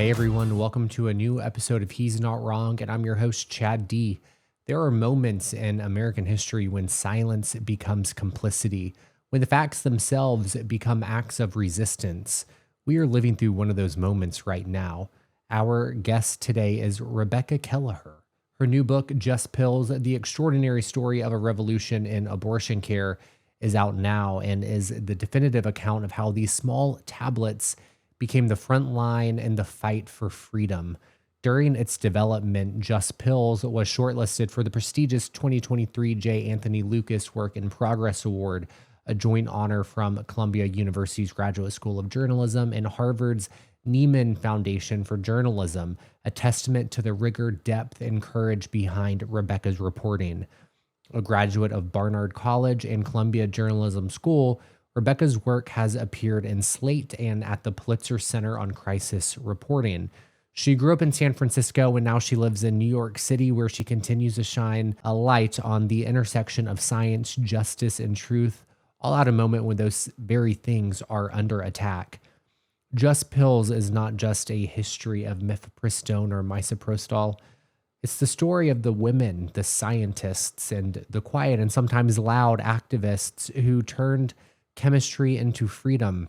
Hey everyone, welcome to a new episode of He's Not Wrong, and I'm your host, Chad D. There are moments in American history when silence becomes complicity, when the facts themselves become acts of resistance. We are living through one of those moments right now. Our guest today is Rebecca Kelliher. Her new book, Just Pills, The Extraordinary Story of a Revolution in Abortion Care, is out now and is the definitive account of how these small tablets became the front line in the fight for freedom. During its development, Just Pills was shortlisted for the prestigious 2023 J. Anthony Lucas Work in Progress Award, a joint honor from Columbia University's Graduate School of Journalism and Harvard's Nieman Foundation for Journalism, a testament to the rigor, depth, and courage behind Rebecca's reporting. A graduate of Barnard College and Columbia Journalism School, Rebecca's work has appeared in Slate and at the Pulitzer Center on Crisis Reporting. She grew up in San Francisco and now she lives in New York City, where she continues to shine a light on the intersection of science, justice, and truth, all at a moment when those very things are under attack. Just Pills is not just a history of mifepristone or misoprostol. It's the story of the women, the scientists, and the quiet and sometimes loud activists who turned chemistry into freedom.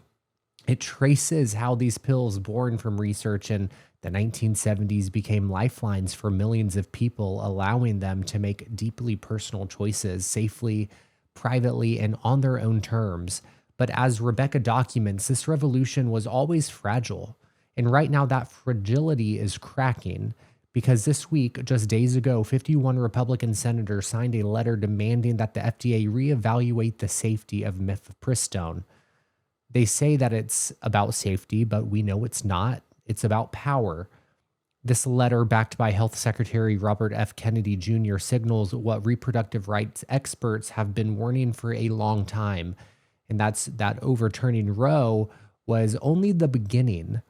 It traces how these pills born from research in the 1970s became lifelines for millions of people, allowing them to make deeply personal choices safely, privately, and on their own terms. But as Rebecca documents, this revolution was always fragile. And right now that fragility is cracking, because this week, just days ago, 51 Republican senators signed a letter demanding that the FDA reevaluate the safety of mifepristone. They say that it's about safety, but we know it's not. It's about power. This letter, backed by Health Secretary Robert F. Kennedy Jr., signals what reproductive rights experts have been warning for a long time, and that's that overturning Roe was only the beginning.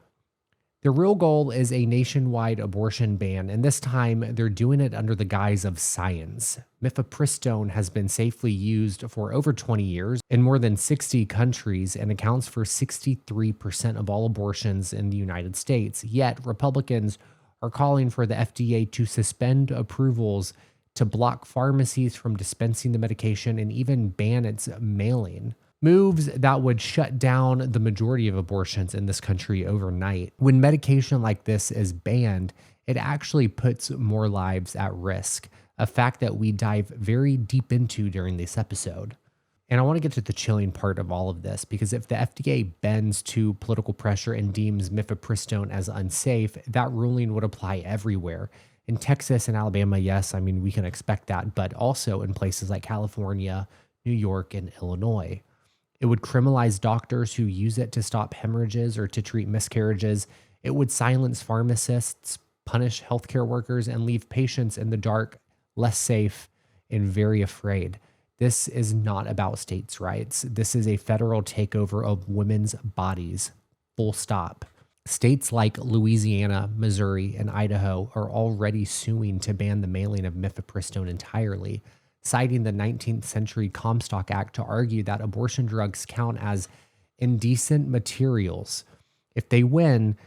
The real goal is a nationwide abortion ban, and this time they're doing it under the guise of science. Mifepristone has been safely used for over 20 years in more than 60 countries and accounts for 63% of all abortions in the United States. Yet, Republicans are calling for the FDA to suspend approvals, to block pharmacies from dispensing the medication, and even ban its mailing. Moves that would shut down the majority of abortions in this country overnight. When medication like this is banned, it actually puts more lives at risk, a fact that we dive very deep into during this episode. And I want to get to the chilling part of all of this, because if the FDA bends to political pressure and deems mifepristone as unsafe, that ruling would apply everywhere. In Texas and Alabama, yes, I mean, we can expect that, but also in places like California, New York, and Illinois. It would criminalize doctors who use it to stop hemorrhages or to treat miscarriages. It would silence pharmacists, punish healthcare workers, and leave patients in the dark, less safe, and very afraid. This is not about states' rights. This is a federal takeover of women's bodies. Full stop. States like Louisiana, Missouri, and Idaho are already suing to ban the mailing of mifepristone entirely, citing the 19th century Comstock Act to argue that abortion drugs count as indecent materials. If they win,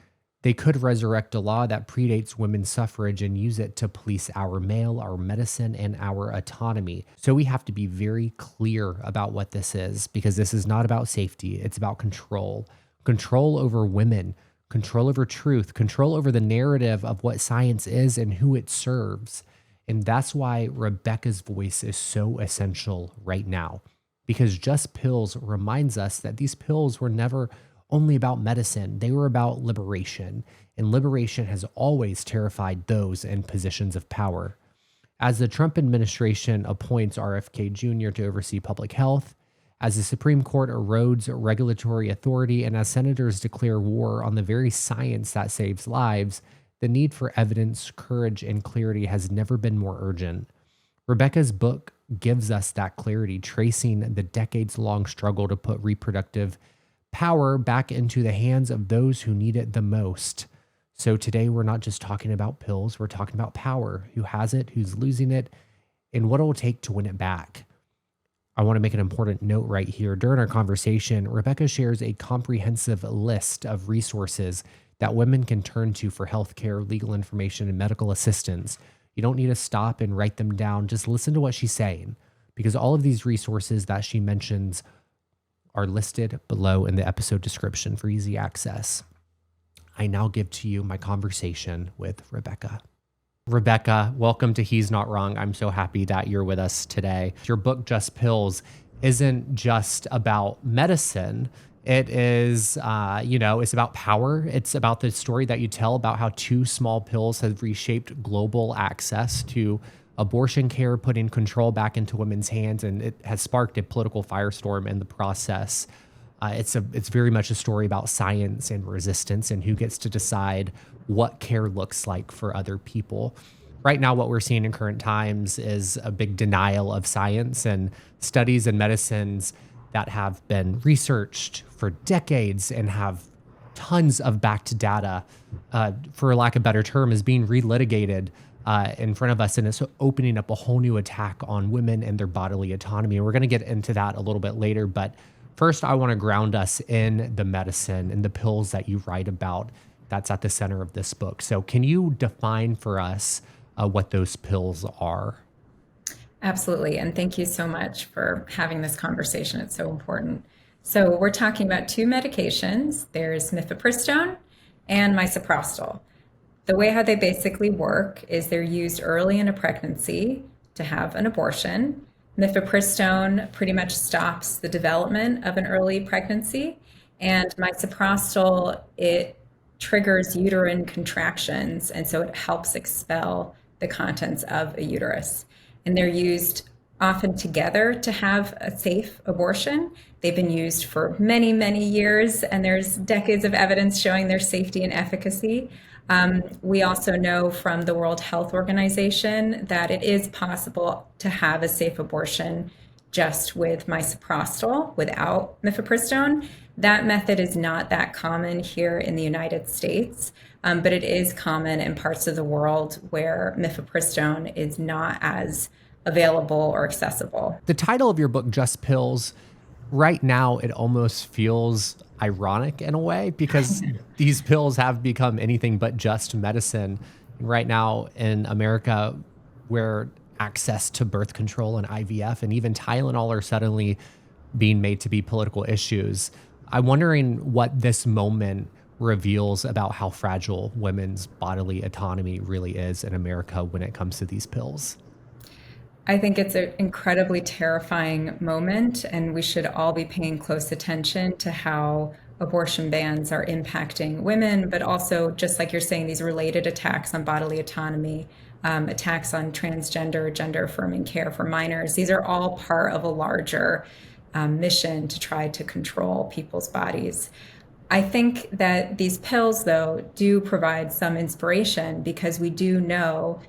they could resurrect a law that predates women's suffrage and use it to police our mail, our medicine, and our autonomy. So we have to be very clear about what this is, because this is not about safety. It's about control. Control over women, control over truth, control over the narrative of what science is and who it serves. And that's why Rebecca's voice is so essential right now, because Just Pills reminds us that these pills were never only about medicine. They were about liberation, and liberation has always terrified those in positions of power. As the Trump administration appoints RFK Jr. to oversee public health, as the Supreme Court erodes regulatory authority, and as senators declare war on the very science that saves lives, the need for evidence, courage, and clarity has never been more urgent. Rebecca's book gives us that clarity, tracing the decades-long struggle to put reproductive power back into the hands of those who need it the most. So today we're not just talking about pills, we're talking about power, who has it, who's losing it, and what it will take to win it back. I want to make an important note right here. During our conversation, Rebecca shares a comprehensive list of resources that women can turn to for healthcare, legal information, and medical assistance. You don't need to stop and write them down. Just listen to what she's saying, because all of these resources that she mentions are listed below in the episode description for easy access. I now give to you my conversation with Rebecca. Rebecca, welcome to He's Not Wrong. I'm so happy that you're with us today. Your book, Just Pills, isn't just about medicine. It is, it's about power. It's about the story that you tell about how 2 small pills have reshaped global access to abortion care, putting control back into women's hands, and it has sparked a political firestorm in the process. It's very much a story about science and resistance and who gets to decide what care looks like for other people. Right now, what we're seeing in current times is a big denial of science and studies and medicines that have been researched for decades and have tons of backed data, for lack of a better term, is being relitigated in front of us. And it's opening up a whole new attack on women and their bodily autonomy. And we're going to get into that a little bit later. But first, I want to ground us in the medicine and the pills that you write about that's at the center of this book. So can you define for us what those pills are? Absolutely. And thank you so much for having this conversation. It's so important. So we're talking about 2 medications. There's mifepristone and misoprostol. The way how they basically work is they're used early in a pregnancy to have an abortion. Mifepristone pretty much stops the development of an early pregnancy, and misoprostol, it triggers uterine contractions, and so it helps expel the contents of a uterus. And they're used often together to have a safe abortion. They've been used for many, many years, and there's decades of evidence showing their safety and efficacy. We also know from the World Health Organization that it is possible to have a safe abortion just with misoprostol without mifepristone. That method is not that common here in the United States, but it is common in parts of the world where mifepristone is not as available or accessible. The title of your book, Just Pills, right now it almost feels ironic in a way, because these pills have become anything but just medicine. Right now in America, where access to birth control and IVF and even Tylenol are suddenly being made to be political issues, I'm wondering what this moment reveals about how fragile women's bodily autonomy really is in America when it comes to these pills. I think it's an incredibly terrifying moment, and we should all be paying close attention to how abortion bans are impacting women, but also, just like you're saying, these related attacks on bodily autonomy, attacks on transgender, gender affirming care for minors. These are all part of a larger mission to try to control people's bodies. I think that these pills, though, do provide some inspiration, because we do know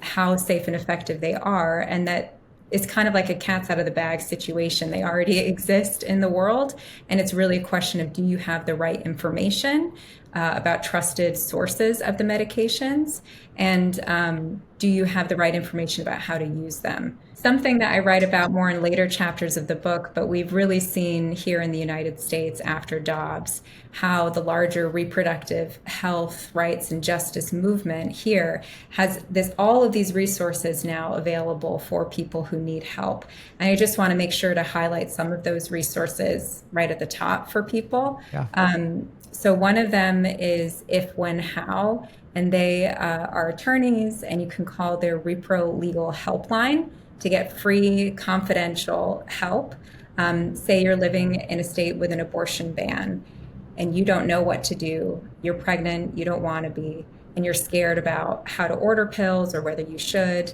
how safe and effective they are, and that it's kind of like a cat's out of the bag situation. They already exist in the world, and it's really a question of, do you have the right information about trusted sources of the medications, and do you have the right information about how to use them? Something that I write about more in later chapters of the book, but we've really seen here in the United States after Dobbs, how the larger reproductive health rights and justice movement here has all of these resources now available for people who need help. And I just want to make sure to highlight some of those resources right at the top for people. Yeah. So one of them is If, When, How, and they are attorneys, and you can call their Repro Legal Helpline to get free, confidential help. Say you're living in a state with an abortion ban and you don't know what to do. You're pregnant, you don't want to be, and you're scared about how to order pills or whether you should.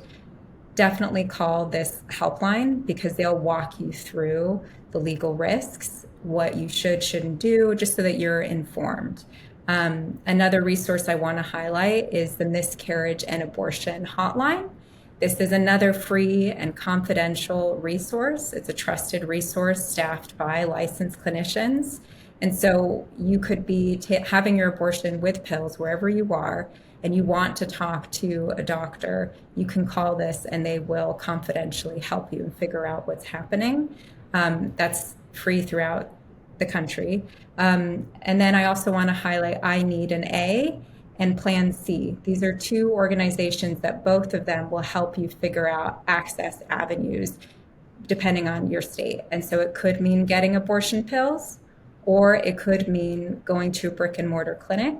Definitely call this helpline, because they'll walk you through the legal risks, what you shouldn't do, just so that you're informed. Another resource I want to highlight is the Miscarriage and Abortion Hotline. This is another free and confidential resource. It's a trusted resource staffed by licensed clinicians. And so you could be having your abortion with pills wherever you are, and you want to talk to a doctor, you can call this and they will confidentially help you and figure out what's happening. That's free throughout the country. And then I also want to highlight I Need an A and Plan C. These are two organizations that both of them will help you figure out access avenues depending on your state. And so it could mean getting abortion pills, or it could mean going to a brick and mortar clinic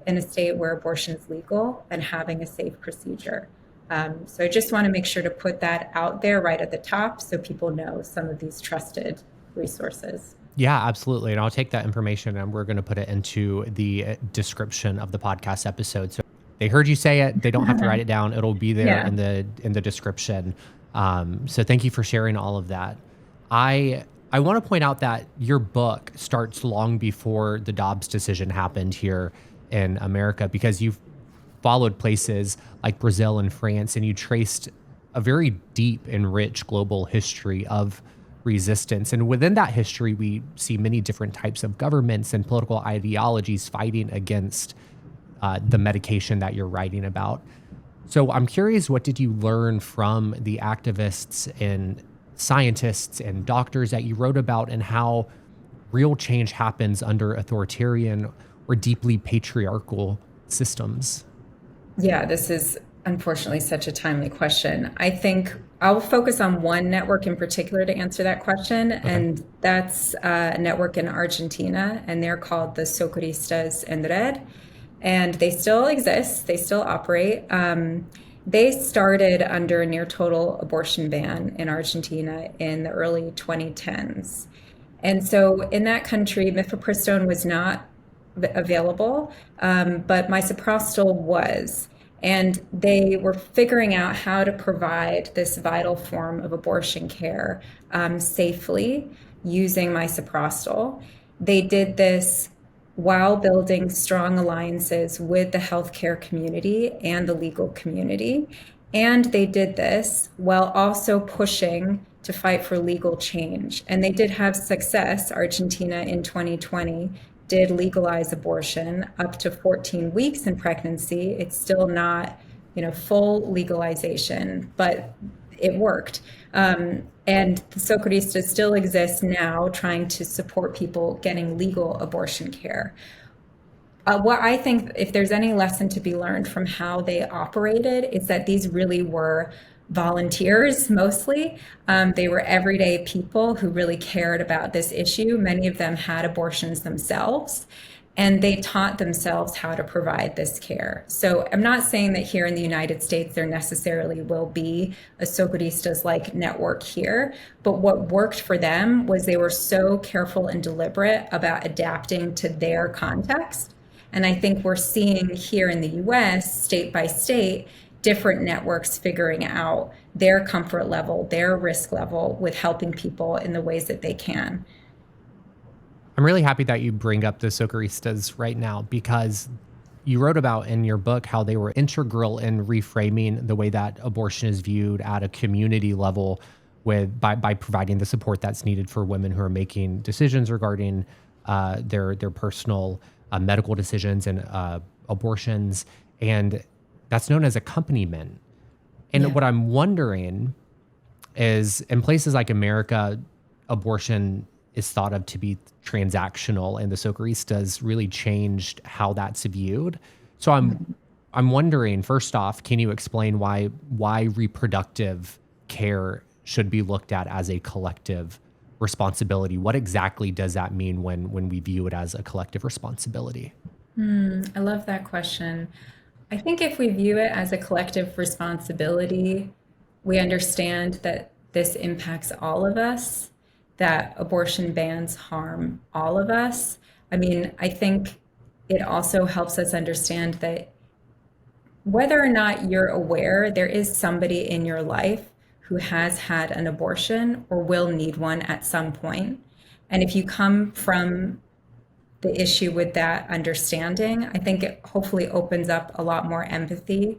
in a state where abortion is legal and having a safe procedure. So I just want to make sure to put that out there right at the top so people know some of these trusted resources. Yeah, absolutely. And I'll take that information and we're going to put it into the description of the podcast episode. So they heard you say it. They don't have to write it down. It'll be there in the description. So thank you for sharing all of that. I want to point out that your book starts long before the Dobbs decision happened here in America, because you've followed places like Brazil and France, and you traced a very deep and rich global history of resistance. And within that history, we see many different types of governments and political ideologies fighting against the medication that you're writing about. So I'm curious, what did you learn from the activists and scientists and doctors that you wrote about, and how real change happens under authoritarian or deeply patriarchal systems? Yeah, this is unfortunately such a timely question. I think I'll focus on one network in particular to answer that question, and that's a network in Argentina, and they're called the Socorristas en Red, and they still exist, they still operate. They started under a near total abortion ban in Argentina in the early 2010s. And so in that country, mifepristone was not available, but misoprostol was. And they were figuring out how to provide this vital form of abortion care safely using misoprostol. They did this while building strong alliances with the healthcare community and the legal community. And they did this while also pushing to fight for legal change. And they did have success. Argentina in 2020 did legalize abortion up to 14 weeks in pregnancy. It's still not, full legalization, but it worked. And the Socorristas still exists now, trying to support people getting legal abortion care. What I think, if there's any lesson to be learned from how they operated, is that these really were volunteers mostly. They were everyday people who really cared about this issue. Many of them had abortions themselves, and they taught themselves how to provide this care. So I'm not saying that here in the United States there necessarily will be a Socorristas-like network here, but what worked for them was they were so careful and deliberate about adapting to their context. And I think we're seeing here in the US, state by state, different networks figuring out their comfort level, their risk level with helping people in the ways that they can. I'm really happy that you bring up the Socorristas right now, because you wrote about in your book how they were integral in reframing the way that abortion is viewed at a community level, by providing the support that's needed for women who are making decisions regarding their personal medical decisions and abortions. And that's known as accompaniment. And what I'm wondering is, in places like America, abortion is thought of to be transactional, and the Socorristas really changed how that's viewed. So I'm wondering, first off, can you explain why reproductive care should be looked at as a collective responsibility? What exactly does that mean when we view it as a collective responsibility? I love that question. I think if we view it as a collective responsibility, we understand that this impacts all of us, that abortion bans harm all of us. I mean, I think it also helps us understand that whether or not you're aware, there is somebody in your life who has had an abortion or will need one at some point. And if you come from the issue with that understanding, I think it hopefully opens up a lot more empathy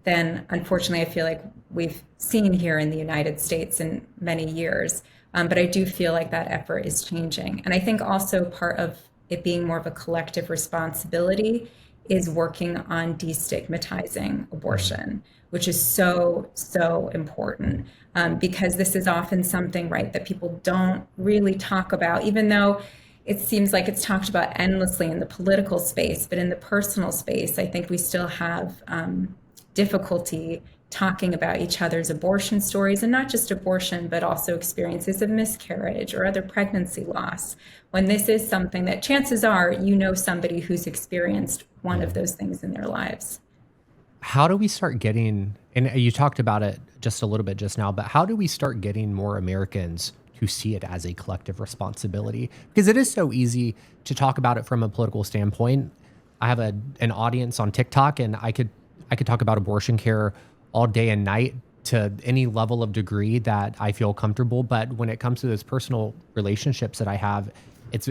than, unfortunately, I feel like we've seen here in the United States in many years. But I do feel like that effort is changing. And I think also part of it being more of a collective responsibility is working on destigmatizing abortion, which is so, so important, because this is often something, right, that people don't really talk about, even though it seems like it's talked about endlessly in the political space, but in the personal space, I think we still have difficulty talking about each other's abortion stories, and not just abortion, but also experiences of miscarriage or other pregnancy loss. When this is something that chances are you know somebody who's experienced one of Yeah. those things in their lives. How do we start getting, and you talked about it just a little bit just now, but how do we start getting more Americans to see it as a collective responsibility? Because it is so easy to talk about it from a political standpoint. I have an audience on TikTok, and I could talk about abortion care all day and night to any level of degree that I feel comfortable. But when it comes to those personal relationships that I have, it's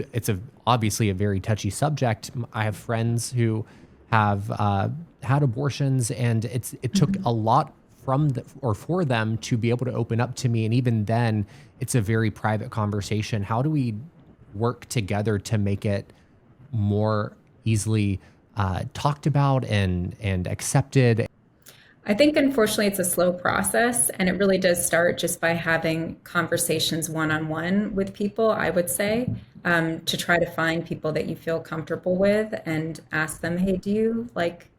obviously a very touchy subject. I have friends who have had abortions, and it took a lot from or for them to be able to open up to me. And even then, it's a very private conversation. How do we work together to make it more easily talked about and accepted? I think unfortunately it's a slow process, and it really does start just by having conversations one on one with people, I would say, to try to find people that you feel comfortable with and ask them, hey, do you like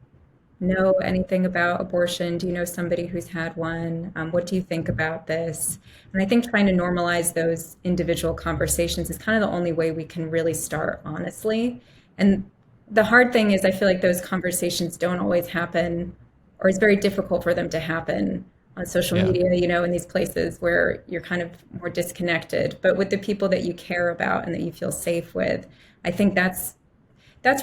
know anything about abortion? Do you know somebody who's had one? What do you think about this? And I think trying to normalize those individual conversations is kind of the only way we can really start honestly. And the hard thing is, I feel like those conversations don't always happen, or it's very difficult for them to happen on social Yeah. media, in these places where you're kind of more disconnected. But with the people that you care about and that you feel safe with, I think that's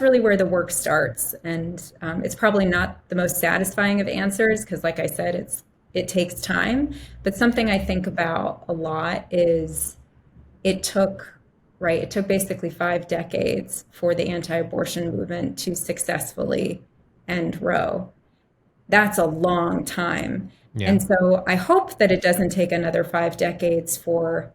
really where the work starts. And it's probably not the most satisfying of answers because, like I said, it takes time. But something I think about a lot is it took it took basically 5 decades for the anti-abortion movement to successfully end Roe. That's a long time. Yeah. And so I hope that it doesn't take another 5 decades for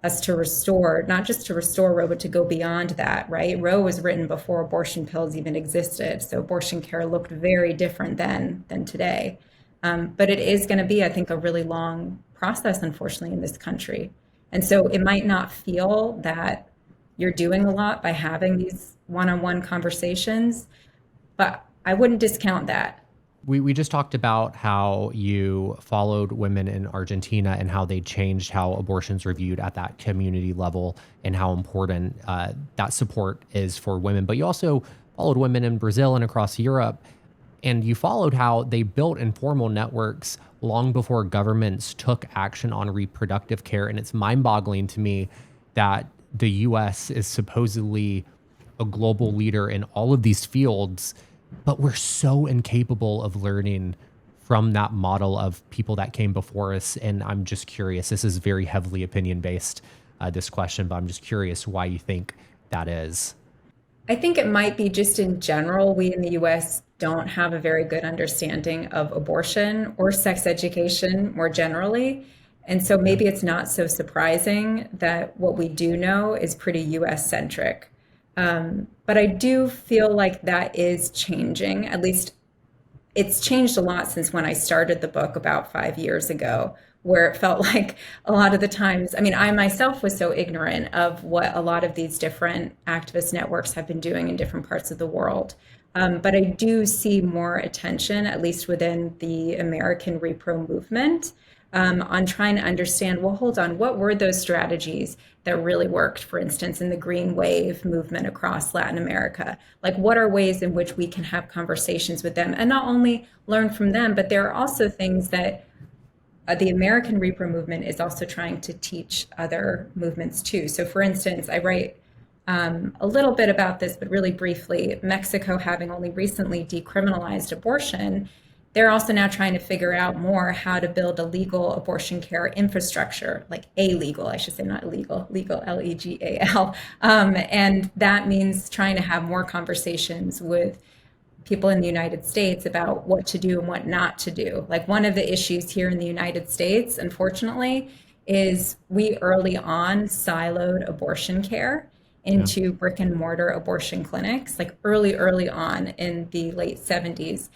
us to restore, not just to restore Roe, but to go beyond that, right? Roe was written before abortion pills even existed. So abortion care looked very different then than today. But it is going to be, I think, a really long process, unfortunately, in this country. And so it might not feel that you're doing a lot by having these one on one conversations, but I wouldn't discount that. We just talked about how you followed women in Argentina and how they changed how abortions are viewed at that community level and how important that support is for women. But you also followed women in Brazil and across Europe, and you followed how they built informal networks long before governments took action on reproductive care. And it's mind-boggling to me that the US is supposedly a global leader in all of these fields, but we're so incapable of learning from that model of people that came before us. And I'm just curious, this is very heavily opinion based, this question, but I'm just curious why you think that is. I think it might be just in general, we in the US don't have a very good understanding of abortion or sex education more generally. And so Yeah. maybe it's not so surprising that what we do know is pretty US centric. But I do feel like that is changing. At least it's changed a lot since when I started the book about 5 years ago, where it felt like a lot of the times, I mean, I myself was so ignorant of what a lot of these different activist networks have been doing in different parts of the world. But I do see more attention, at least within the American repro movement, on trying to understand, well, hold on, what were those strategies that really worked, for instance, in the Green Wave movement across Latin America? Like, what are ways in which we can have conversations with them and not only learn from them, but there are also things that the American repro movement is also trying to teach other movements too. So, for instance, I write a little bit about this, but really briefly, Mexico having only recently decriminalized abortion, they're also now trying to figure out more how to build a legal abortion care infrastructure, like a legal, I should say, not illegal, legal, legal. And that means trying to have more conversations with people in the United States about what to do and what not to do. Like one of the issues here in the United States, unfortunately, is we early on siloed abortion care Yeah. into brick and mortar abortion clinics, like early on in the late 70s.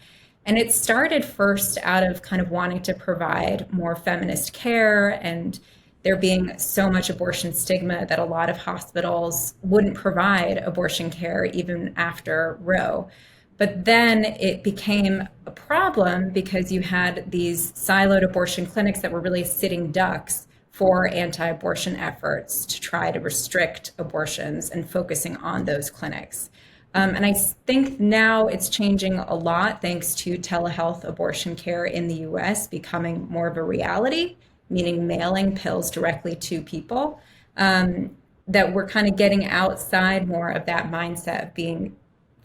And it started first out of kind of wanting to provide more feminist care and there being so much abortion stigma that a lot of hospitals wouldn't provide abortion care even after Roe. But then it became a problem because you had these siloed abortion clinics that were really sitting ducks for anti-abortion efforts to try to restrict abortions and focusing on those clinics. And I think now it's changing a lot thanks to telehealth abortion care in the US becoming more of a reality, meaning mailing pills directly to people, that we're kind of getting outside more of that mindset of being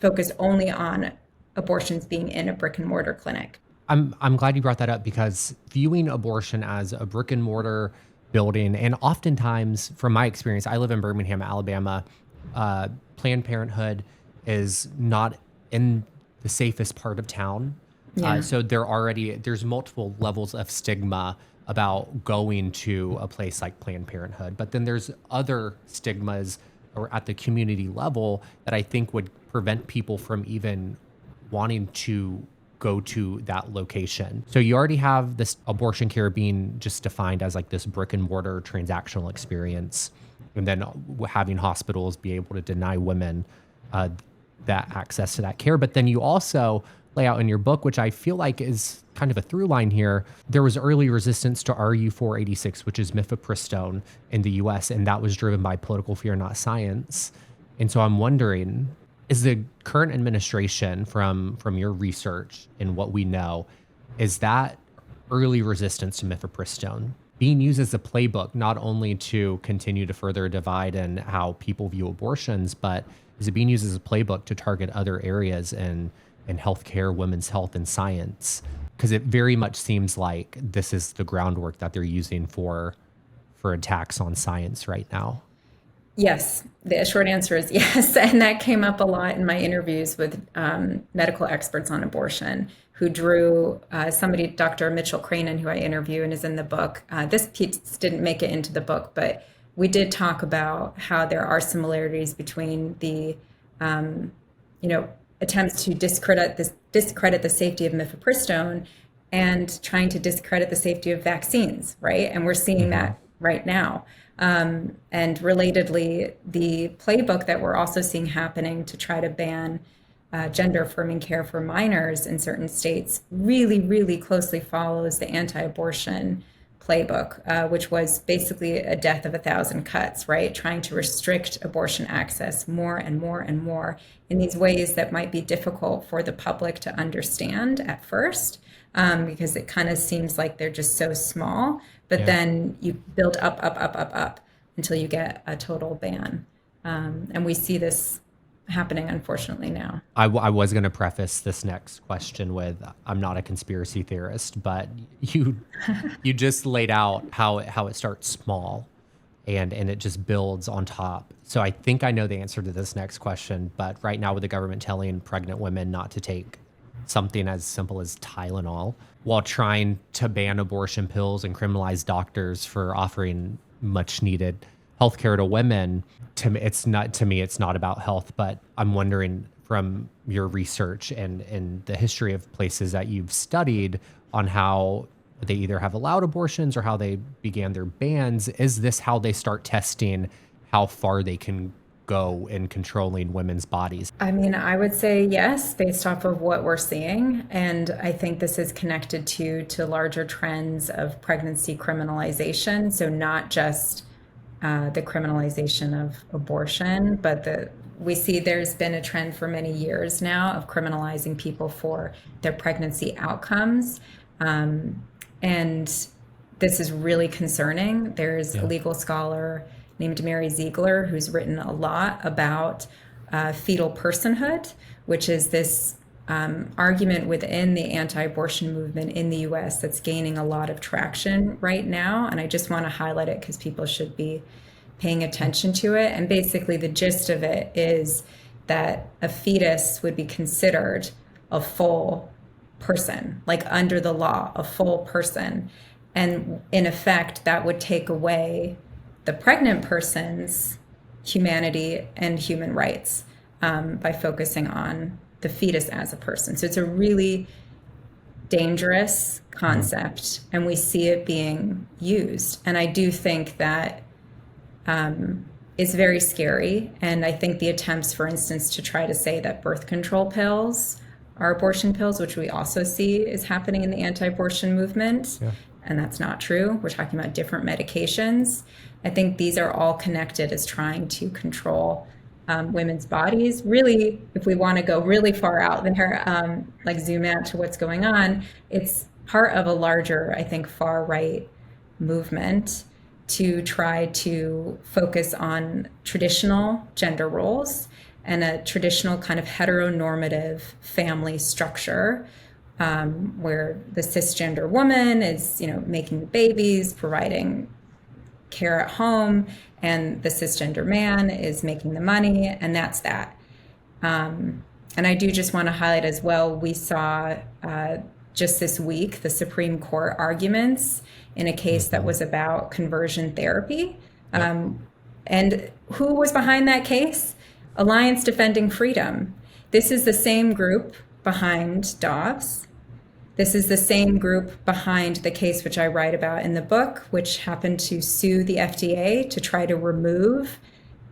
focused only on abortions being in a brick and mortar clinic. I'm glad you brought that up because viewing abortion as a brick and mortar building, and oftentimes, from my experience, I live in Birmingham, Alabama. Planned Parenthood is not in the safest part of town, Yeah. so there's multiple levels of stigma about going to a place like Planned Parenthood, but then there's other stigmas or at the community level that I think would prevent people from even wanting to go to that location. So you already have this abortion care being just defined as like this brick and mortar transactional experience, and then having hospitals be able to deny women that access to that care. But then you also lay out in your book, which I feel like is kind of a through line here, there was early resistance to RU486, which is mifepristone in the US, and that was driven by political fear, not science. And so I'm wondering, is the current administration, from your research and what we know, is that early resistance to mifepristone being used as a playbook, not only to continue to further divide in how people view abortions, but is it being used as a playbook to target other areas in healthcare, women's health, and science? Because it very much seems like this is the groundwork that they're using for attacks on science right now. Yes, the short answer is yes. And that came up a lot in my interviews with medical experts on abortion who drew somebody, Dr. Mitchell Cranen, who I interview and is in the book. This piece didn't make it into the book, but we did talk about how there are similarities between the, attempts to discredit the safety of mifepristone and trying to discredit the safety of vaccines, right? And we're seeing that right now. And relatedly, the playbook that we're also seeing happening to try to ban gender affirming care for minors in certain states really, really closely follows the anti-abortion playbook, which was basically a death of a thousand cuts, right? Trying to restrict abortion access more and more and more in these ways that might be difficult for the public to understand at first, because it kind of seems like they're just so small. But then you build up until you get a total ban. And we see this happening, unfortunately, now. I was going to preface this next question with, I'm not a conspiracy theorist, but you just laid out how it starts small and it just builds on top. So I think I know the answer to this next question, but right now with the government telling pregnant women not to take something as simple as Tylenol while trying to ban abortion pills and criminalize doctors for offering much needed healthcare to women, to me it's not about health. But I'm wondering, from your research and the history of places that you've studied on how they either have allowed abortions or how they began their bans, is this how they start testing how far they can go in controlling women's bodies? I mean, I would say yes, based off of what we're seeing. And I think this is connected to larger trends of pregnancy criminalization. So not just the criminalization of abortion, but we see there's been a trend for many years now of criminalizing people for their pregnancy outcomes. And this is really concerning. There's a legal scholar named Mary Ziegler who's written a lot about fetal personhood, which is this argument within the anti-abortion movement in the US that's gaining a lot of traction right now. And I just want to highlight it because people should be paying attention to it. And basically the gist of it is that a fetus would be considered a full person, like under the law, a full person. And in effect, that would take away the pregnant person's humanity and human rights by focusing on the fetus as a person. So it's a really dangerous concept, and we see it being used. And I do think that is very scary. And I think the attempts, for instance, to try to say that birth control pills are abortion pills, which we also see is happening in the anti-abortion movement, and that's not true. We're talking about different medications. I think these are all connected as trying to control women's bodies. Really, if we want to go really far out there, like zoom out to what's going on, it's part of a larger, I think, far right movement to try to focus on traditional gender roles and a traditional kind of heteronormative family structure, where the cisgender woman is, making the babies, providing care at home, and the cisgender man is making the money, and that's that. And I do just want to highlight as well, we saw just this week the Supreme Court arguments in a case that was about conversion therapy. And who was behind that case? Alliance Defending Freedom. This is the same group behind Dobbs. This is the same group behind the case which I write about in the book, which happened to sue the FDA to try to remove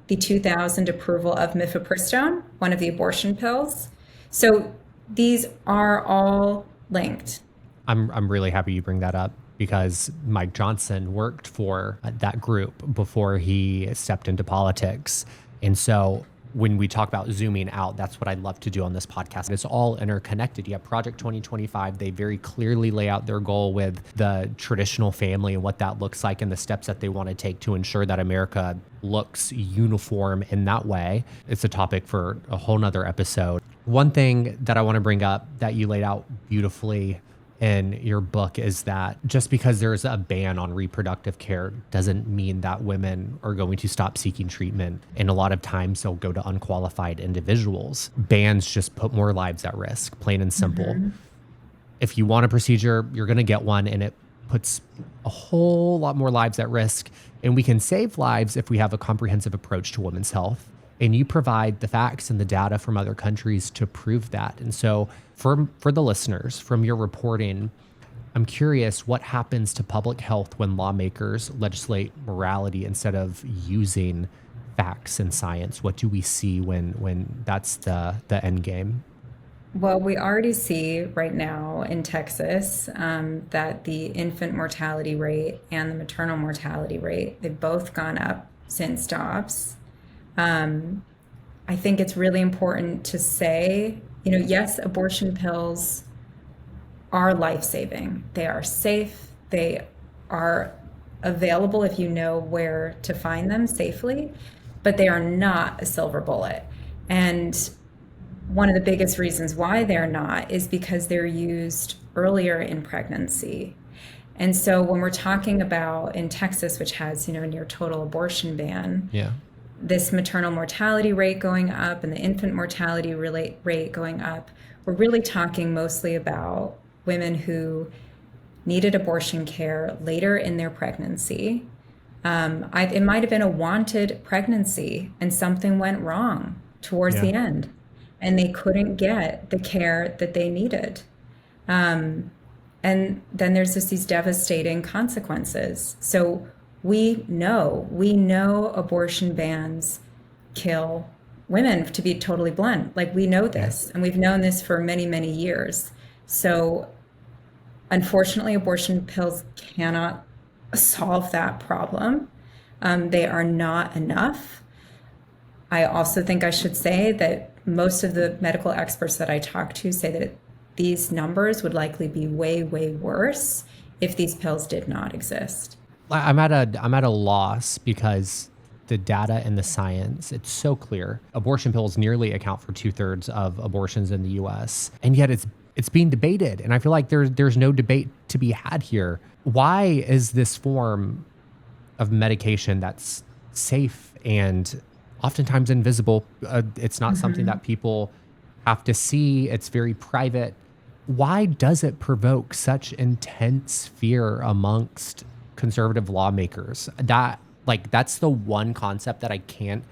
the 2000 approval of mifepristone, one of the abortion pills. So these are all linked. I'm really happy you bring that up, because Mike Johnson worked for that group before he stepped into politics. And so when we talk about zooming out, that's what I'd love to do on this podcast. It's all interconnected. You have Project 2025. They very clearly lay out their goal with the traditional family and what that looks like and the steps that they want to take to ensure that America looks uniform in that way. It's a topic for a whole nother episode. One thing that I want to bring up that you laid out beautifully in your book is that just because there's a ban on reproductive care doesn't mean that women are going to stop seeking treatment. And a lot of times they'll go to unqualified individuals. Bans just put more lives at risk, plain and simple. If you want a procedure, you're going to get one, and it puts a whole lot more lives at risk. And we can save lives if we have a comprehensive approach to women's health. And you provide the facts and the data from other countries to prove that. And so for the listeners, from your reporting, I'm curious what happens to public health when lawmakers legislate morality instead of using facts and science. What do we see when that's the end game? Well, we already see right now in Texas that the infant mortality rate and the maternal mortality rate, they've both gone up since Dobbs. I think it's really important to say, yes, abortion pills are life-saving. They are safe. They are available if you know where to find them safely, but they are not a silver bullet. And one of the biggest reasons why they're not is because they're used earlier in pregnancy. And so when we're talking about in Texas, which has, near total abortion ban, this maternal mortality rate going up and the infant mortality rate going up, we're really talking mostly about women who needed abortion care later in their pregnancy. It might have been a wanted pregnancy and something went wrong towards the end, and they couldn't get the care that they needed. And then there's just these devastating consequences. So we know abortion bans kill women, to be totally blunt. Like, we know this, and we've known this for many, many years. So unfortunately, abortion pills cannot solve that problem. They are not enough. I also think I should say that most of the medical experts that I talk to say that these numbers would likely be way, way worse if these pills did not exist. I'm at a loss because the data and the science, it's so clear. Abortion pills nearly account for 2/3 of abortions in the US, and yet it's being debated. And I feel like there's no debate to be had here. Why is this form of medication that's safe and oftentimes invisible? It's not something that people have to see. It's very private. Why does it provoke such intense fear amongst conservative lawmakers? That's the one concept that I can't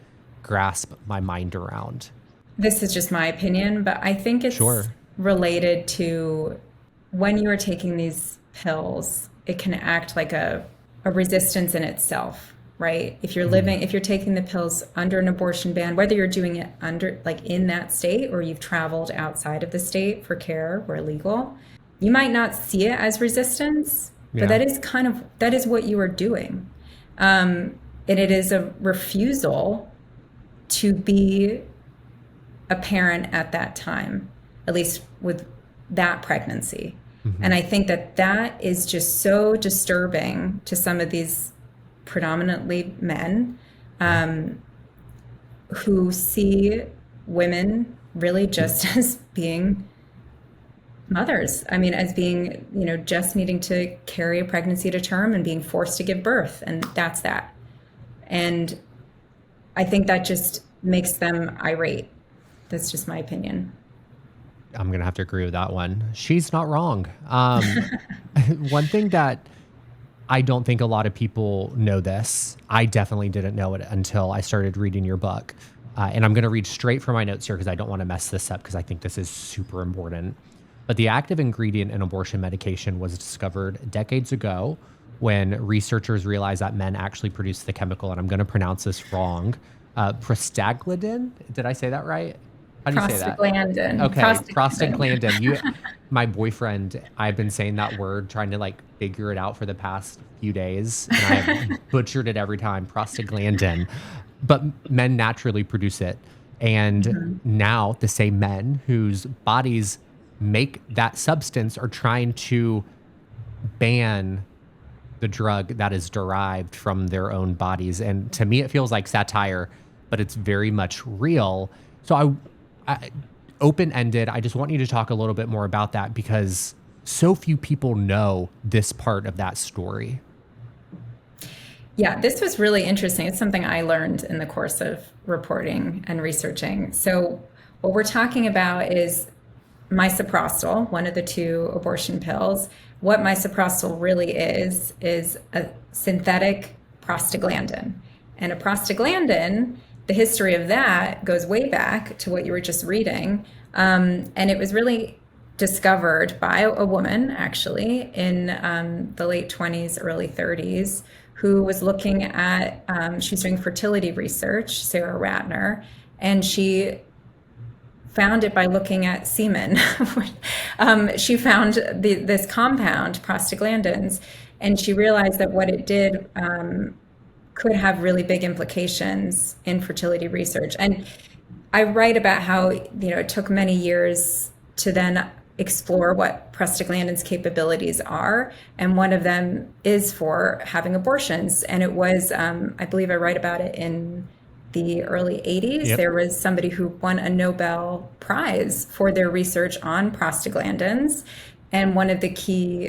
grasp my mind around. This is just my opinion, but I think it's related to when you are taking these pills, it can act like a resistance in itself, right? If you're taking the pills under an abortion ban, whether you're doing it under, like in that state, or you've traveled outside of the state for care where legal, you might not see it as resistance, but Yeah. that is what you are doing. And it is a refusal to be a parent at that time, at least with that pregnancy. Hmm. And I think that that is just so disturbing to some of these predominantly men who see women really just as being mothers. I mean, as being, just needing to carry a pregnancy to term and being forced to give birth. And that's that. And I think that just makes them irate. That's just my opinion. I'm going to have to agree with that one. She's not wrong. One thing that I don't think a lot of people know this, I definitely didn't know it until I started reading your book. And I'm going to read straight from my notes here because I don't want to mess this up because I think this is super important. But the active ingredient in abortion medication was discovered decades ago when researchers realized that men actually produce the chemical, and I'm going to pronounce this wrong, prostaglandin. Did I say that right? How do you say that? Prostaglandin. Okay, prostaglandin. My boyfriend, I've been saying that word, trying to like figure it out for the past few days, and I've butchered it every time. Prostaglandin, but men naturally produce it, and now the same men whose bodies make that substance are trying to ban the drug that is derived from their own bodies. And to me, it feels like satire, but it's very much real. So open-ended, I just want you to talk a little bit more about that because so few people know this part of that story. Yeah, this was really interesting. It's something I learned in the course of reporting and researching. So what we're talking about is misoprostol, one of the two abortion pills. What misoprostol really is a synthetic prostaglandin. And a prostaglandin, the history of that goes way back to what you were just reading. And it was really discovered by a woman, actually, in the late 20s, early 30s, who was looking at, she was doing fertility research, Sarah Ratner, and she found it by looking at semen. She found this compound, prostaglandins, and she realized that what it did could have really big implications in fertility research. And I write about how it took many years to then explore what prostaglandins' capabilities are, and one of them is for having abortions. And it was, I believe I write about it in the early 80s. Yep. There was somebody who won a Nobel Prize for their research on prostaglandins. And one of the key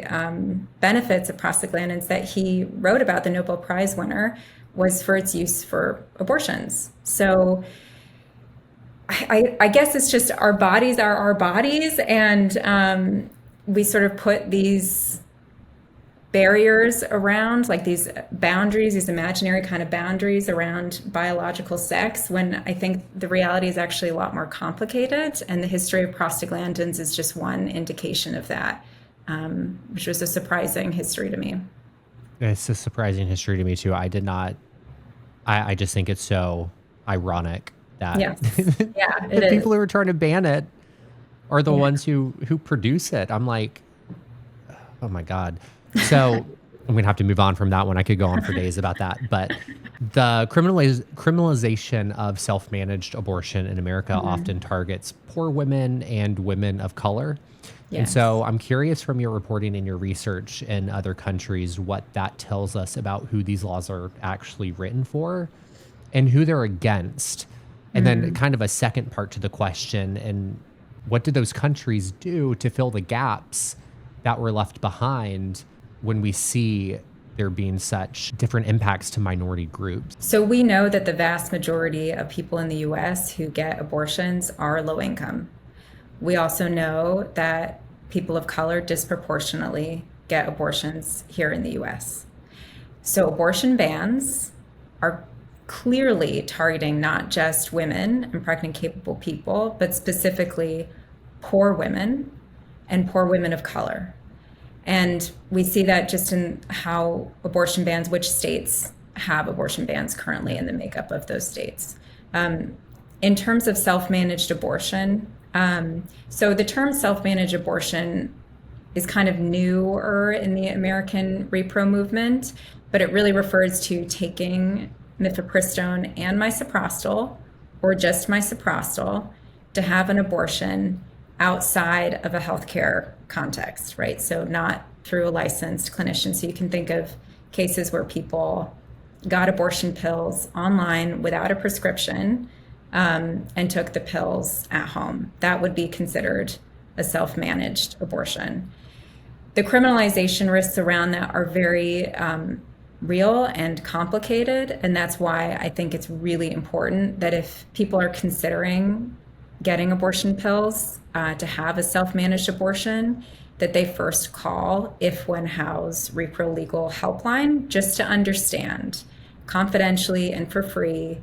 benefits of prostaglandins that he wrote about, the Nobel Prize winner, was for its use for abortions. So I guess it's just our bodies are our bodies, and we sort of put these barriers around, like these boundaries, these imaginary kind of boundaries around biological sex, when I think the reality is actually a lot more complicated. And the history of prostaglandins is just one indication of that, which was a surprising history to me. It's a surprising history to me too. I just think it's so ironic that Yes. Yeah, the it people is. who are trying to ban it are the Yeah. ones who produce it. I'm like, oh my God. So I'm gonna have to move on from that one. I could go on for days about that. But the criminalization of self-managed abortion in America often targets poor women and women of color. And Yes. so I'm curious from your reporting and your research in other countries, what that tells us about who these laws are actually written for and who they're against. And then kind of a second part to the question, and what do those countries do to fill the gaps that were left behind when we see there being such different impacts to minority groups? So we know that the vast majority of people in the US who get abortions are low income. We also know that people of color disproportionately get abortions here in the US. So abortion bans are clearly targeting not just women and pregnant capable people, but specifically poor women and poor women of color. And we see that just in how abortion bans, which states have abortion bans currently, and the makeup of those states. In terms of self-managed abortion, so the term self-managed abortion is kind of newer in the American repro movement, but it really refers to taking mifepristone and misoprostol, or just misoprostol, to have an abortion outside of a healthcare context, right? So not through a licensed clinician. So you can think of cases where people got abortion pills online without a prescription, and took the pills at home. That would be considered a self-managed abortion. The criminalization risks around that are very real and complicated, and that's why I think it's really important that if people are considering getting abortion pills to have a self-managed abortion, that they first call If When How's Repro Legal Helpline, just to understand confidentially and for free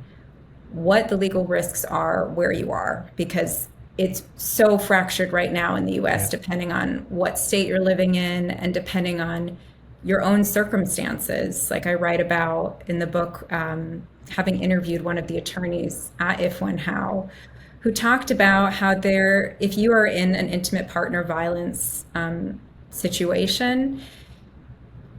what the legal risks are where you are, because it's so fractured right now in the US, depending on what state you're living in and depending on your own circumstances. Like I write about in the book, having interviewed one of the attorneys at If When How, who talked about how if you are in an intimate partner violence situation,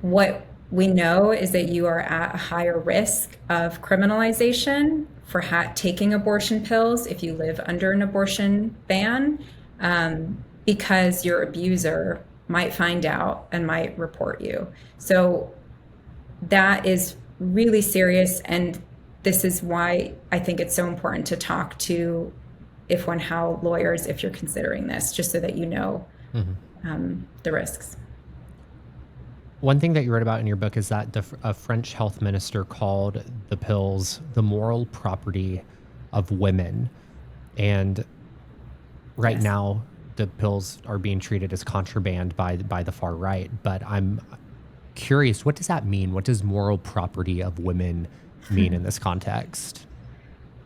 what we know is that you are at a higher risk of criminalization for taking abortion pills if you live under an abortion ban, because your abuser might find out and might report you. So that is really serious, and this is why I think it's so important to talk to If When How lawyers if you're considering this, just so that you know the risks. One thing that you wrote about in your book is that a French health minister called the pills the moral property of women. And right now, the pills are being treated as contraband by the far right. But I'm curious, what does that mean? What does moral property of women mean in this context?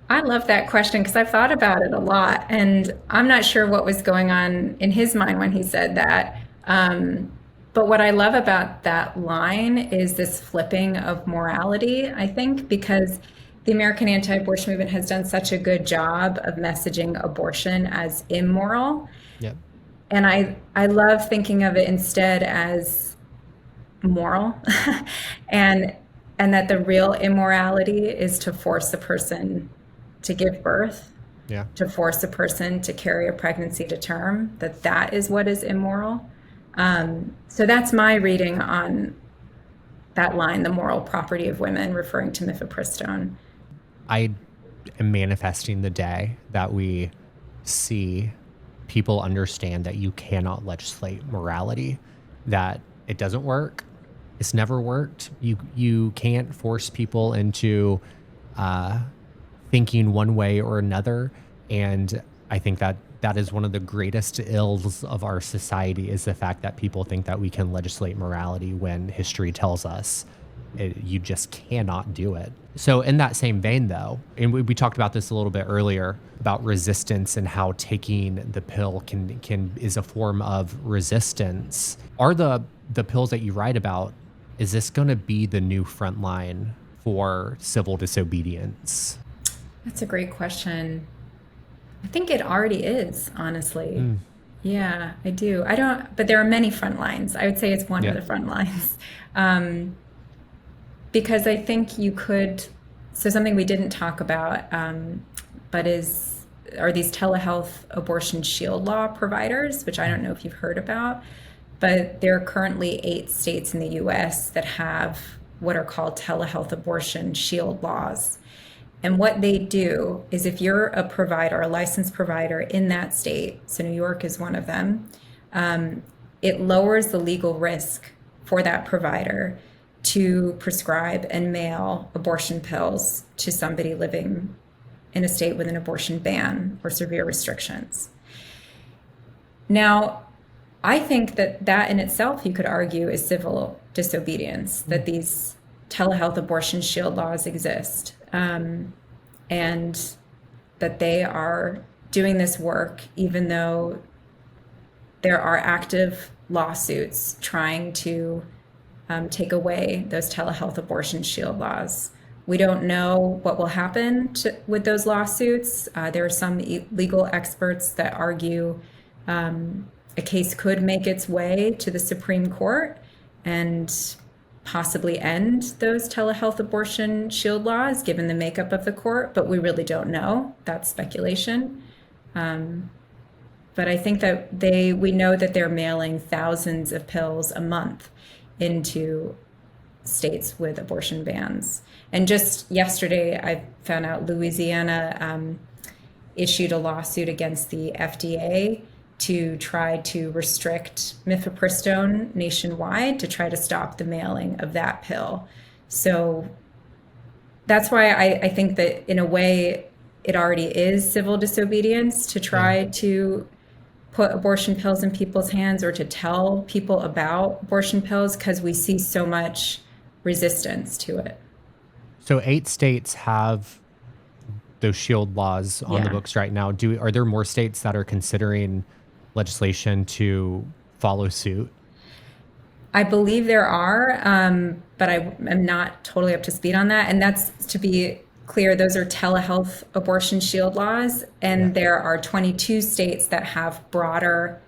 I love that question because I've thought about it a lot, and I'm not sure what was going on in his mind when he said that. But what I love about that line is this flipping of morality, I think, because the American anti-abortion movement has done such a good job of messaging abortion as immoral. Yep. And I love thinking of it instead as moral and that the real immorality is to force a person to give birth, to force a person to carry a pregnancy to term, that is what is immoral. So that's my reading on that line, the moral property of women, referring to mifepristone. I am manifesting the day that we see people understand that you cannot legislate morality, that it doesn't work. It's never worked. You can't force people into thinking one way or another. And I think that is one of the greatest ills of our society, is the fact that people think that we can legislate morality when history tells us you just cannot do it. So in that same vein, though, and we talked about this a little bit earlier about resistance and how taking the pill is a form of resistance. Are the pills that you write about, is this going to be the new front line for civil disobedience? That's a great question. I think it already is, honestly. Yeah, I do. But there are many front lines. I would say it's one of the front lines. Because I think so something we didn't talk about, but are these telehealth abortion shield law providers, which I don't know if you've heard about, but there are currently 8 states in the US that have what are called telehealth abortion shield laws. And what they do is, if you're a provider, a licensed provider in that state, so New York is one of them, it lowers the legal risk for that provider to prescribe and mail abortion pills to somebody living in a state with an abortion ban or severe restrictions. Now, I think that in itself, you could argue, is civil disobedience, that these telehealth abortion shield laws exist. And that they are doing this work even though there are active lawsuits trying to take away those telehealth abortion shield laws. We don't know what will happen with those lawsuits. There are some legal experts that argue a case could make its way to the Supreme Court and possibly end those telehealth abortion shield laws, given the makeup of the court, but we really don't know. That's speculation. But I think that we know that they're mailing thousands of pills a month into states with abortion bans. And just yesterday, I found out Louisiana issued a lawsuit against the FDA to try to restrict mifepristone nationwide to try to stop the mailing of that pill. So that's why I think that in a way it already is civil disobedience to try to put abortion pills in people's hands or to tell people about abortion pills, because we see so much resistance to it. So 8 states have those shield laws on the books right now. Are there more states that are considering legislation to follow suit? I believe there are, but I am not totally up to speed on that. And that's, to be clear, those are telehealth abortion shield laws. And there are 22 states that have broader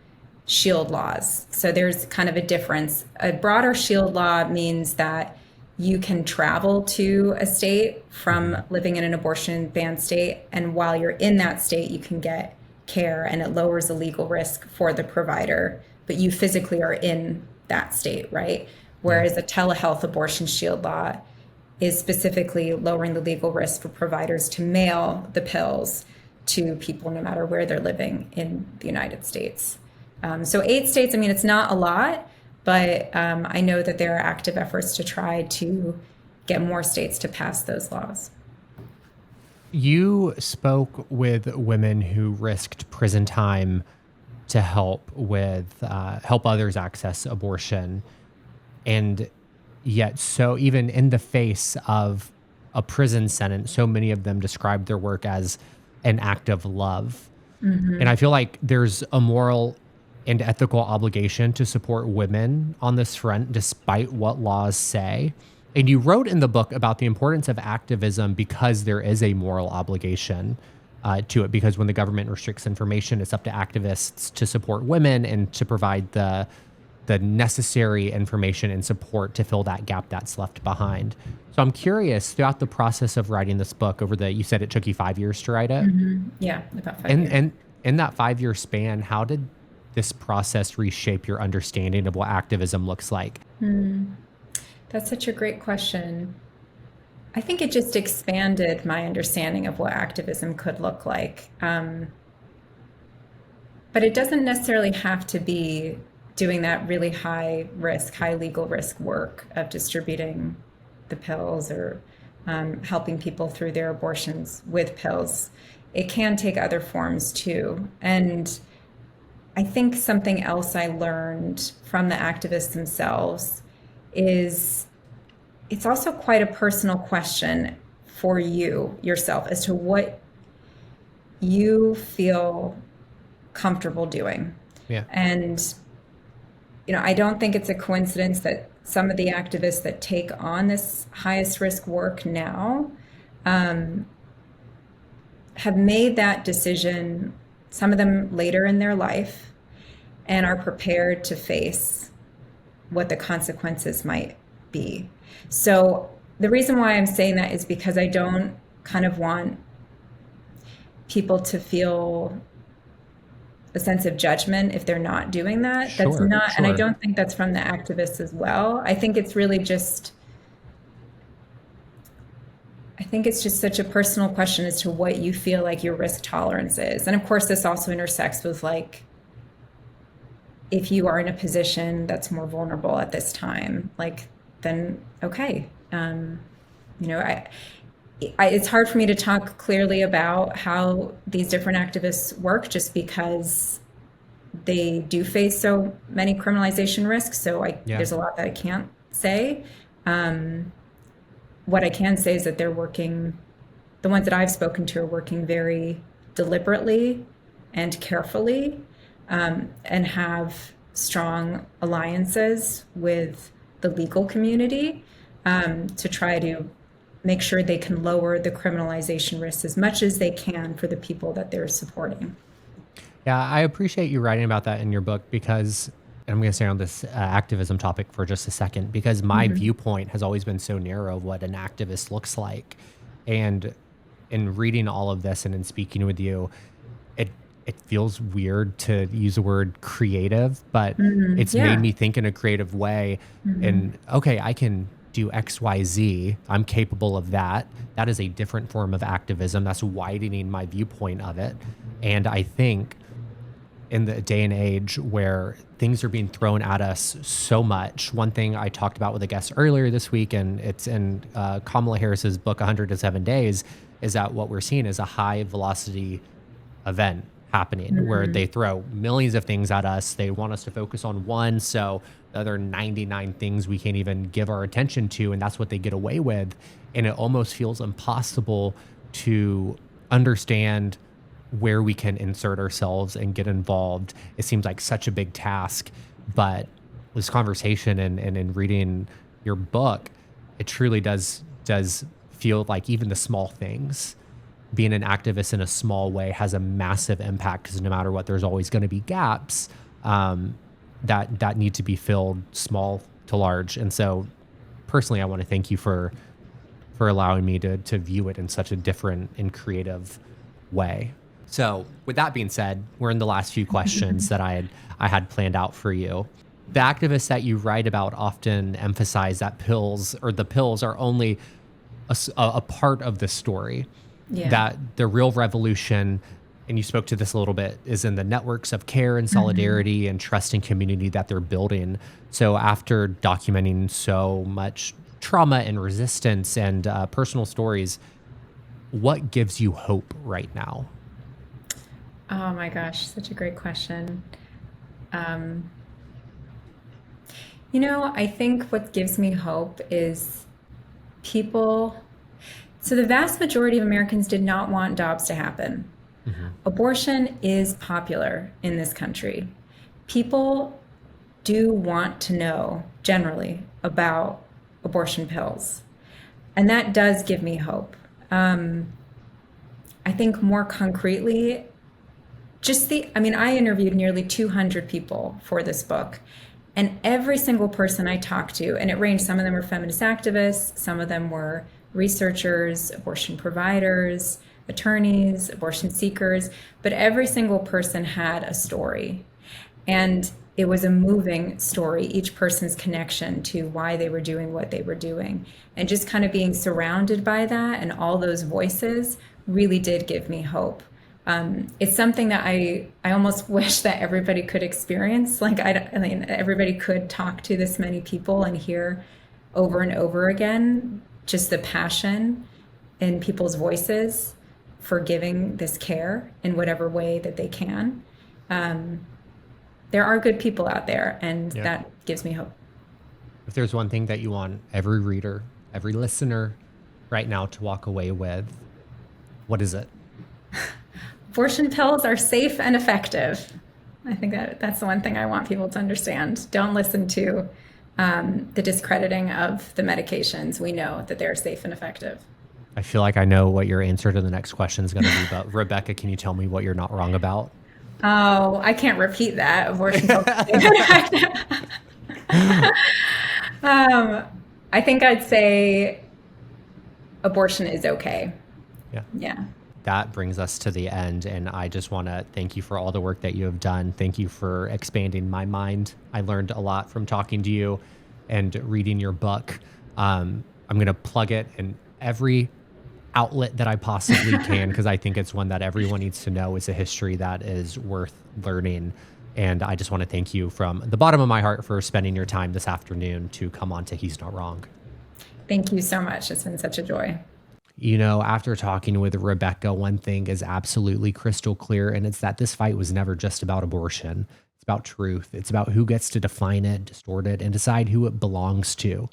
shield laws. So there's kind of a difference. A broader shield law means that you can travel to a state from living in an abortion ban state. And while you're in that state, you can get care, and it lowers the legal risk for the provider, but you physically are in that state, right? Whereas a telehealth abortion shield law is specifically lowering the legal risk for providers to mail the pills to people no matter where they're living in the United States. So 8 states, I mean, it's not a lot, but I know that there are active efforts to try to get more states to pass those laws. You spoke with women who risked prison time to help others access abortion. And yet, so even in the face of a prison sentence, so many of them described their work as an act of love. And I feel like there's a moral and ethical obligation to support women on this front, despite what laws say. And you wrote in the book about the importance of activism because there is a moral obligation to it, because when the government restricts information, it's up to activists to support women and to provide the necessary information and support to fill that gap that's left behind. So I'm curious, throughout the process of writing this book, you said it took you 5 years to write it? Yeah, about 5 years. And in that 5-year span, how did this process reshape your understanding of what activism looks like? That's such a great question. I think it just expanded my understanding of what activism could look like. But it doesn't necessarily have to be doing that really high risk, high legal risk work of distributing the pills or helping people through their abortions with pills. It can take other forms too. And I think something else I learned from the activists themselves is it's also quite a personal question for you yourself as to what you feel comfortable doing. Yeah. And, I don't think it's a coincidence that some of the activists that take on this highest risk work now have made that decision, some of them later in their life, and are prepared to face what the consequences might be. So the reason why I'm saying that is because I don't kind of want people to feel a sense of judgment if they're not doing that. That's not, and I don't think that's from the activists as well. I think it's really just, such a personal question as to what you feel like your risk tolerance is. And of course, this also intersects with if you are in a position that's more vulnerable at this time, then okay. It's hard for me to talk clearly about how these different activists work just because they do face so many criminalization risks. So there's a lot that I can't say. What I can say is that they're working, the ones that I've spoken to are working very deliberately and carefully and have strong alliances with the legal community to try to make sure they can lower the criminalization risks as much as they can for the people that they're supporting. Yeah, I appreciate you writing about that in your book because, and I'm going to stay on this activism topic for just a second, because my viewpoint has always been so narrow of what an activist looks like. And in reading all of this and in speaking with you, it feels weird to use the word creative, but it's made Yeah. me think in a creative way. And okay, I can do X, Y, Z. I'm capable of that. That is a different form of activism. That's widening my viewpoint of it. And I think in the day and age where things are being thrown at us so much. One thing I talked about with a guest earlier this week, and it's in Kamala Harris's book, 107 Days, is that what we're seeing is a high velocity event happening where they throw millions of things at us. They want us to focus on one. So the other 99 things we can't even give our attention to. And that's what they get away with. And it almost feels impossible to understand where we can insert ourselves and get involved. It seems like such a big task, but this conversation and in reading your book, it truly does feel like even the small things, being an activist in a small way has a massive impact, because no matter what, there's always going to be gaps that need to be filled, small to large. And so personally, I want to thank you for allowing me to view it in such a different and creative way. So with that being said, we're in the last few questions that I had planned out for you. The activists that you write about often emphasize that the pills are only a part of the story. Yeah. That the real revolution, and you spoke to this a little bit, is in the networks of care and solidarity and trust and community that they're building. So after documenting so much trauma and resistance and personal stories, what gives you hope right now? Oh my gosh, such a great question. I think what gives me hope is people. So the vast majority of Americans did not want Dobbs to happen. Abortion is popular in this country. People do want to know generally about abortion pills. And that does give me hope. I think more concretely, I interviewed nearly 200 people for this book. And every single person I talked to, and it ranged, some of them were feminist activists, some of them were researchers, abortion providers, attorneys, abortion seekers, but every single person had a story. And it was a moving story, each person's connection to why they were doing what they were doing. And just kind of being surrounded by that and all those voices really did give me hope. It's something that I almost wish that everybody could experience. Everybody could talk to this many people and hear over and over again just the passion in people's voices for giving this care in whatever way that they can. There are good people out there, and that gives me hope. If there's one thing that you want every reader, every listener right now to walk away with, what is it? Abortion pills are safe and effective. I think that's the one thing I want people to understand. Don't listen to the discrediting of the medications. We know that they're safe and effective. I feel like I know what your answer to the next question is going to be, but Rebecca, can you tell me what you're not wrong about? Oh, I can't repeat that. Abortion pills are safe and effective. I think I'd say abortion is okay. Yeah. That brings us to the end, and I just want to thank you for all the work that you have done. Thank you for expanding my mind. I learned a lot from talking to you and reading your book. I'm going to plug it in every outlet that I possibly can, because I think it's one that everyone needs to know. Is a history that is worth learning. And I just want to thank you from the bottom of my heart for spending your time this afternoon to come on to He's Not Wrong. Thank you so much. It's been such a joy. After talking with Rebecca, one thing is absolutely crystal clear, and it's that this fight was never just about abortion. It's about truth. It's about who gets to define it, distort it, and decide who it belongs to.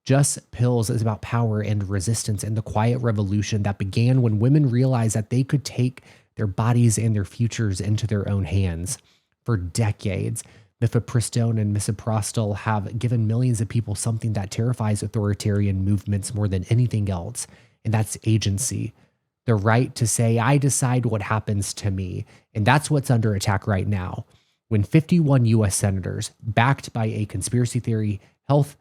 Just Pills is about power and resistance and the quiet revolution that began when women realized that they could take their bodies and their futures into their own hands. For decades, mifepristone and misoprostol have given millions of people something that terrifies authoritarian movements more than anything else, and that's agency. The right to say, I decide what happens to me. And that's what's under attack right now. When 51 US senators, backed by a conspiracy theory, health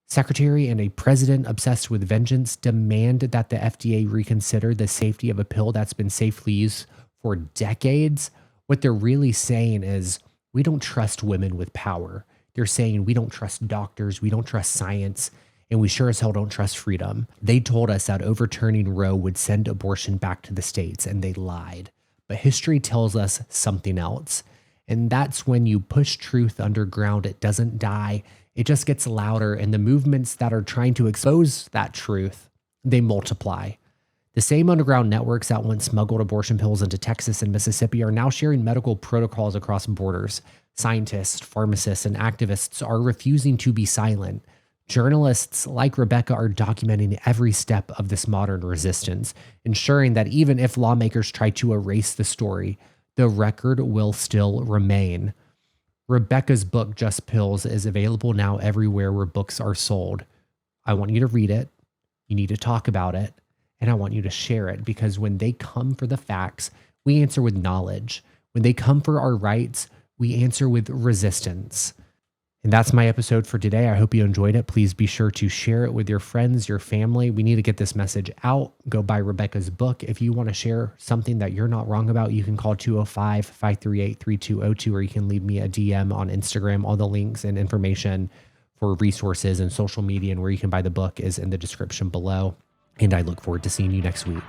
secretary, and a president obsessed with vengeance, demand that the FDA reconsider the safety of a pill that's been safely used for decades, what they're really saying is, we don't trust women with power. They're saying we don't trust doctors, we don't trust science, and we sure as hell don't trust freedom. They told us that overturning Roe would send abortion back to the states, and they lied. But history tells us something else. And that's when you push truth underground, it doesn't die. It just gets louder, and the movements that are trying to expose that truth, they multiply. The same underground networks that once smuggled abortion pills into Texas and Mississippi are now sharing medical protocols across borders. Scientists, pharmacists, and activists are refusing to be silent. Journalists like Rebecca are documenting every step of this modern resistance, ensuring that even if lawmakers try to erase the story, the record will still remain. Rebecca's book, Just Pills, is available now everywhere where books are sold. I want you to read it. You need to talk about it. And I want you to share it, because when they come for the facts, we answer with knowledge. When they come for our rights, we answer with resistance. And that's my episode for today. I hope you enjoyed it. Please be sure to share it with your friends, your family. We need to get this message out. Go buy Rebecca's book. If you want to share something that you're not wrong about, you can call 205-538-3202, or you can leave me a DM on Instagram. All the links and information for resources and social media and where you can buy the book is in the description below. And I look forward to seeing you next week.